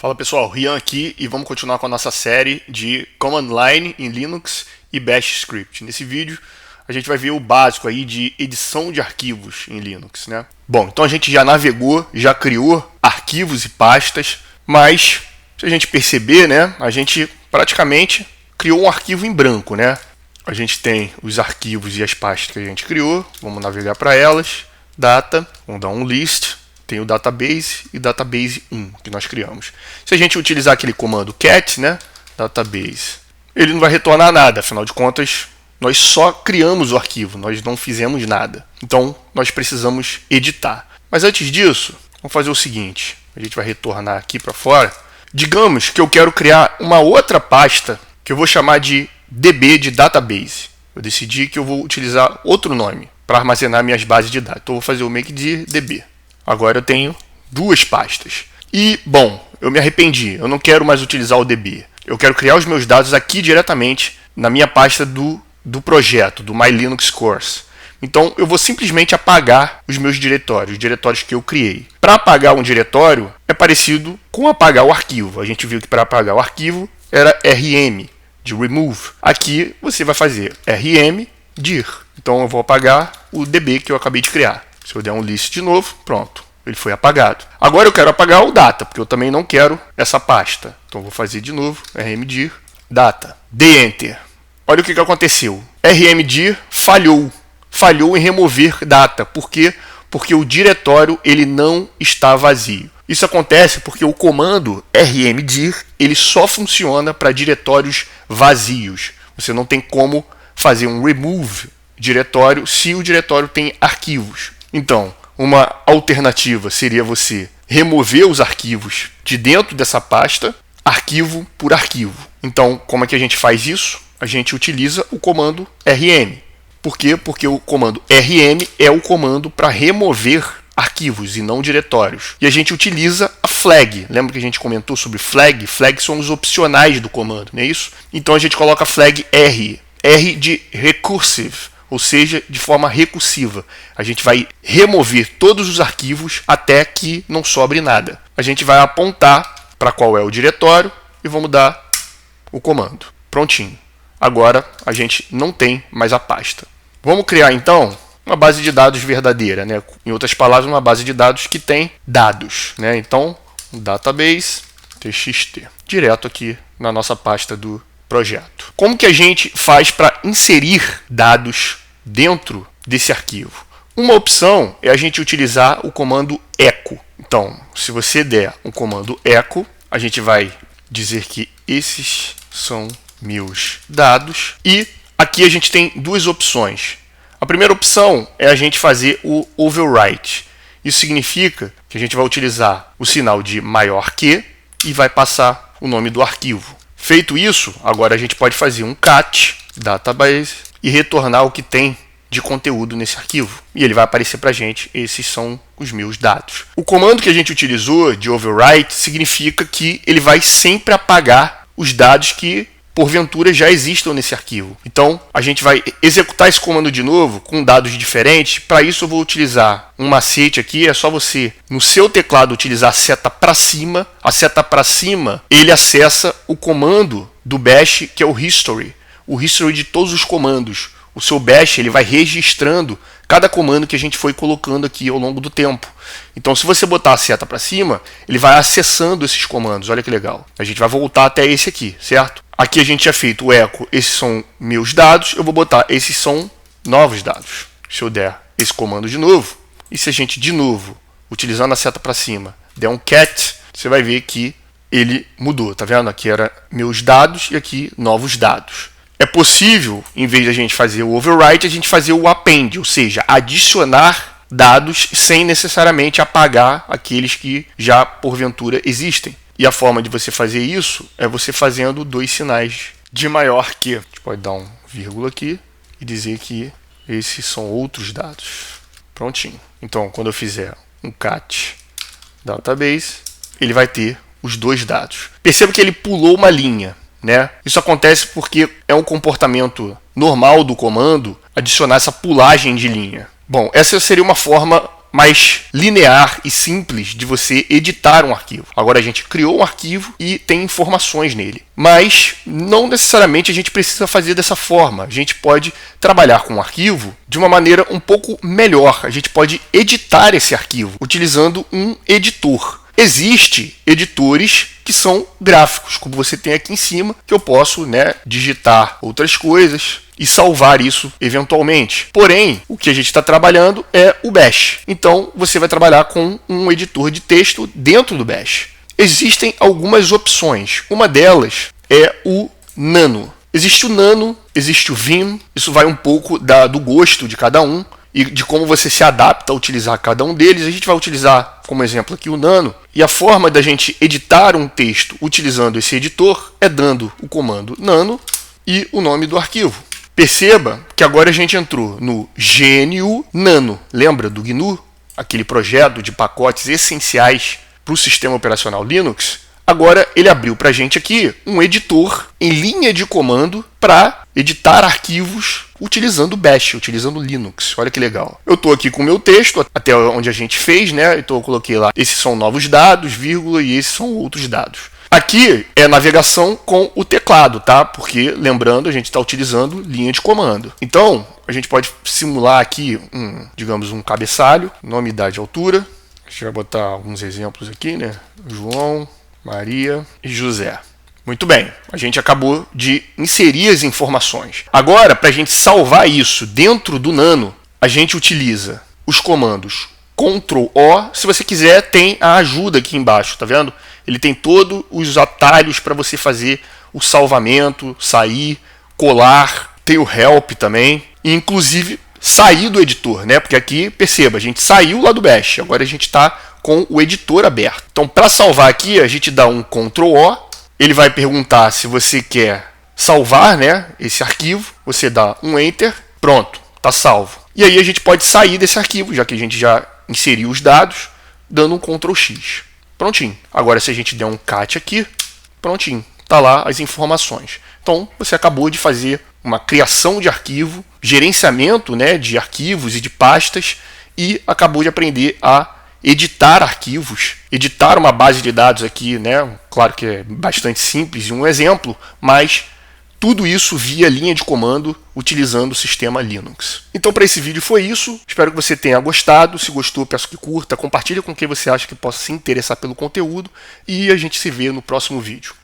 Fala pessoal, Rian aqui e vamos continuar com a nossa série de Command Line em Linux e Bash Script. Nesse vídeo a gente vai ver o básico aí de edição de arquivos em Linux, né? Bom, então a gente já navegou, já criou arquivos e pastas, mas se a gente perceber, né, a gente praticamente criou um arquivo em branco, né? A gente tem os arquivos e as pastas que a gente criou, vamos navegar para elas, data, vamos dar um list. Tem o database e database 1 que nós criamos. Se a gente utilizar aquele comando cat, né, database, ele não vai retornar nada, afinal de contas, nós só criamos o arquivo, nós não fizemos nada. Então, nós precisamos editar. Mas antes disso, vamos fazer o seguinte, a gente vai retornar aqui para fora. Digamos que eu quero criar uma outra pasta que eu vou chamar de DB de database. Eu decidi que eu vou utilizar outro nome para armazenar minhas bases de dados. Então, eu vou fazer o make de DB. Agora eu tenho duas pastas. E, bom, eu me arrependi. Eu não quero mais utilizar o DB. Eu quero criar os meus dados aqui diretamente na minha pasta do projeto, do My Linux Course. Então, eu vou simplesmente apagar os meus diretórios, os diretórios que eu criei. Para apagar um diretório, é parecido com apagar o arquivo. A gente viu que para apagar o arquivo era RM, de remove. Aqui você vai fazer RM dir. Então, eu vou apagar o DB que eu acabei de criar. Se eu der um list de novo, pronto, ele foi apagado. Agora eu quero apagar o data, porque eu também não quero essa pasta. Então eu vou fazer de novo, rmdir, data, dê enter. Olha o que aconteceu. rmdir falhou em remover data. Por quê? Porque o diretório ele não está vazio. Isso acontece porque o comando rmdir ele só funciona para diretórios vazios. Você não tem como fazer um remove diretório se o diretório tem arquivos. Então, uma alternativa seria você remover os arquivos de dentro dessa pasta, arquivo por arquivo. Então, como é que a gente faz isso? A gente utiliza o comando rm. Por quê? Porque o comando rm é o comando para remover arquivos e não diretórios. E a gente utiliza a flag. Lembra que a gente comentou sobre flag? Flag são os opcionais do comando, não é isso? Então a gente coloca a flag R. R de recursive. Ou seja, de forma recursiva. A gente vai remover todos os arquivos até que não sobre nada. A gente vai apontar para qual é o diretório e vamos dar o comando. Prontinho. Agora a gente não tem mais a pasta. Vamos criar então uma base de dados verdadeira, né? Em outras palavras, uma base de dados que tem dados, né? Então, database txt, direto aqui na nossa pasta do projeto. Como que a gente faz para inserir dados dentro desse arquivo? Uma opção é a gente utilizar o comando echo. Então, se você der um comando echo, a gente vai dizer que esses são meus dados. E aqui a gente tem duas opções. A primeira opção é a gente fazer o overwrite. Isso significa que a gente vai utilizar o sinal de maior que e vai passar o nome do arquivo. Feito isso, agora a gente pode fazer um cat database e retornar o que tem de conteúdo nesse arquivo. E ele vai aparecer para a gente, esses são os meus dados. O comando que a gente utilizou de overwrite significa que ele vai sempre apagar os dados que porventura já existam nesse arquivo. Então, a gente vai executar esse comando de novo com dados diferentes. Para isso, eu vou utilizar um macete aqui. É só você, no seu teclado, utilizar a seta para cima. A seta para cima, ele acessa o comando do bash, que é o history. O history de todos os comandos. O seu bash ele vai registrando cada comando que a gente foi colocando aqui ao longo do tempo. Então, se você botar a seta para cima, ele vai acessando esses comandos. Olha que legal. A gente vai voltar até esse aqui, certo? Aqui a gente tinha feito o echo, esses são meus dados, eu vou botar, esses são novos dados. Se eu der esse comando de novo, e se a gente de novo, utilizando a seta para cima, der um cat, você vai ver que ele mudou, tá vendo? Aqui era meus dados e aqui novos dados. É possível, em vez de a gente fazer o overwrite, a gente fazer o append, ou seja, adicionar dados sem necessariamente apagar aqueles que já porventura existem. E a forma de você fazer isso é você fazendo dois sinais de maior que. A gente pode dar um vírgula aqui e dizer que esses são outros dados. Prontinho. Então, quando eu fizer um cat database, ele vai ter os dois dados. Perceba que ele pulou uma linha, né? Isso acontece porque é um comportamento normal do comando adicionar essa pulagem de linha. Bom, essa seria uma forma mais linear e simples de você editar um arquivo. Agora a gente criou um arquivo e tem informações nele. Mas não necessariamente a gente precisa fazer dessa forma. A gente pode trabalhar com o arquivo de uma maneira um pouco melhor. A gente pode editar esse arquivo utilizando um editor. Existem editores que são gráficos, como você tem aqui em cima, que eu posso, digitar outras coisas e salvar isso eventualmente. Porém, o que a gente está trabalhando é o Bash. Então, você vai trabalhar com um editor de texto dentro do Bash. Existem algumas opções. Uma delas é o Nano. Existe o Nano, existe o Vim. Isso vai um pouco do gosto de cada um e de como você se adapta a utilizar cada um deles. A gente vai utilizar como exemplo aqui o Nano, e a forma da gente editar um texto utilizando esse editor é dando o comando Nano e o nome do arquivo. Perceba que agora a gente entrou no GNU Nano. Lembra do GNU? Aquele projeto de pacotes essenciais para o sistema operacional Linux. Agora ele abriu para a gente aqui um editor em linha de comando para editar arquivos utilizando Bash, utilizando Linux. Olha que legal. Eu estou aqui com o meu texto, até onde a gente fez, Então eu coloquei lá, esses são novos dados, vírgula, e esses são outros dados. Aqui é navegação com o teclado, tá? Porque, lembrando, a gente está utilizando linha de comando. Então, a gente pode simular aqui, digamos, um cabeçalho, nome, idade, altura. A gente vai botar alguns exemplos aqui, João, Maria e José. Muito bem, a gente acabou de inserir as informações. Agora, para a gente salvar isso dentro do Nano, a gente utiliza os comandos Ctrl+O. Se você quiser, tem a ajuda aqui embaixo, tá vendo? Ele tem todos os atalhos para você fazer o salvamento, sair, colar. Tem o Help também. E, inclusive, sair do editor, Porque aqui, perceba, a gente saiu lá do Bash. Agora a gente está com o editor aberto. Então, para salvar aqui, a gente dá um Ctrl+O. Ele vai perguntar se você quer salvar, esse arquivo. Você dá um Enter. Pronto, está salvo. E aí a gente pode sair desse arquivo, já que a gente já inseriu os dados, dando um Ctrl+X. Prontinho. Agora, se a gente der um Cat aqui, prontinho. Está lá as informações. Então, você acabou de fazer uma criação de arquivo, gerenciamento de arquivos e de pastas, e acabou de aprender a editar arquivos, editar uma base de dados aqui, Claro que é bastante simples e um exemplo, mas tudo isso via linha de comando utilizando o sistema Linux. Então, para esse vídeo foi isso. Espero que você tenha gostado. Se gostou, peço que curta, compartilhe com quem você acha que possa se interessar pelo conteúdo e a gente se vê no próximo vídeo.